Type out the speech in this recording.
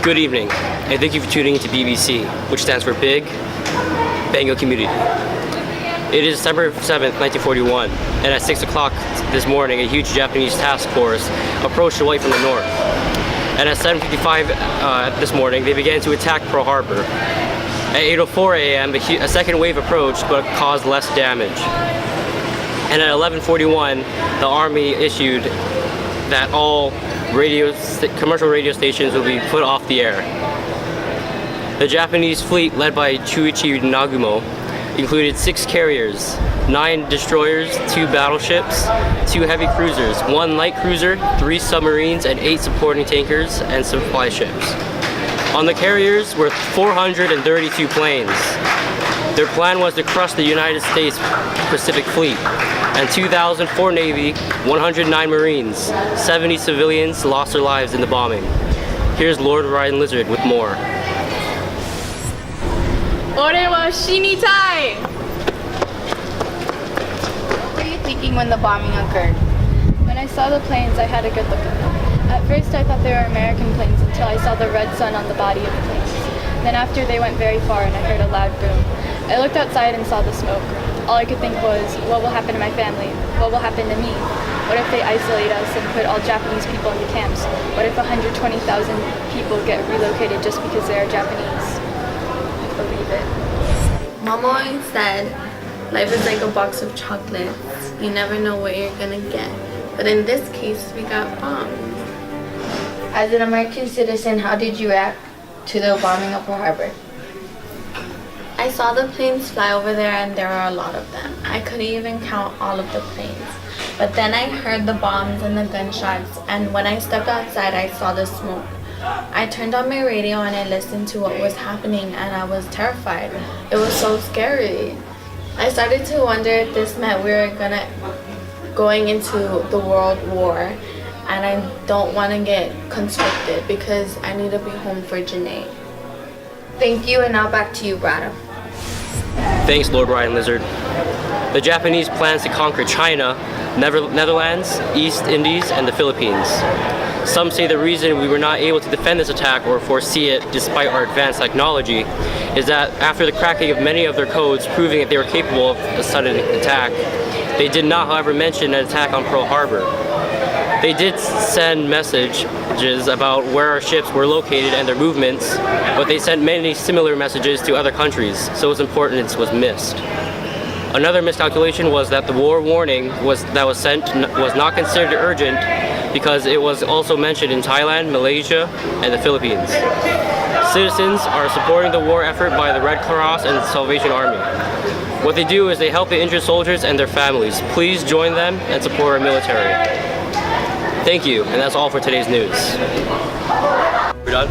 Good evening, and thank you for tuning into BBC, which stands for Big Bengal Community. It is December 7th, 1941, and at 6 o'clock this morning, a huge Japanese task force approached Hawaii from the north. And at 7:55 this morning, they began to attack Pearl Harbor. At 8:04 a.m., a second wave approached, but caused less damage. And at 11:41, the Army issued that all commercial radio stations will be put off the air. The Japanese fleet, led by Chuichi Nagumo, included 6 carriers, 9 destroyers, 2 battleships, 2 heavy cruisers, 1 light cruiser, 3 submarines, and 8 supporting tankers and supply ships. On the carriers were 432 planes. Their plan was to crush the United States Pacific Fleet, and 2,004 Navy, 109 Marines, 70 civilians lost their lives in the bombing. Here's Lord Ryan Lizard with more. Ore wa shinitai! What were you thinking when the bombing occurred? When I saw the planes, I had a good look at them. At first I thought they were American planes until I saw the red sun on the body of the planes. Then after they went very far and I heard a loud boom. I looked outside and saw the smoke. All I could think was, what will happen to my family? What will happen to me? What if they isolate us and put all Japanese people into camps? What if 120,000 people get relocated just because they are Japanese? I believe it. Mom always said, life is like a box of chocolates. You never know what you're gonna get. But in this case, we got bombed. As an American citizen, how did you react to the bombing of Pearl Harbor? I saw the planes fly over there and there were a lot of them. I couldn't even count all of the planes. But then I heard the bombs and the gunshots, and when I stepped outside I saw the smoke. I turned on my radio and I listened to what was happening, and I was terrified. It was so scary. I started to wonder if this meant we were going into the World War, and I don't want to get conscripted because I need to be home for Janae. Thank you, and now back to you, Brada. Thanks, Lord Ryan Lizard. The Japanese plans to conquer China, Netherlands, East Indies, and the Philippines. Some say the reason we were not able to defend this attack or foresee it despite our advanced technology is that after the cracking of many of their codes proving that they were capable of a sudden attack, they did not, however, mention an attack on Pearl Harbor. They did send messages about where our ships were located and their movements, but they sent many similar messages to other countries, so its importance was missed. Another miscalculation was that the war warning that was sent was not considered urgent because it was also mentioned in Thailand, Malaysia, and the Philippines. Citizens are supporting the war effort by the Red Cross and the Salvation Army. What they do is they help the injured soldiers and their families. Please join them and support our military. Thank you, and that's all for today's news. We're done?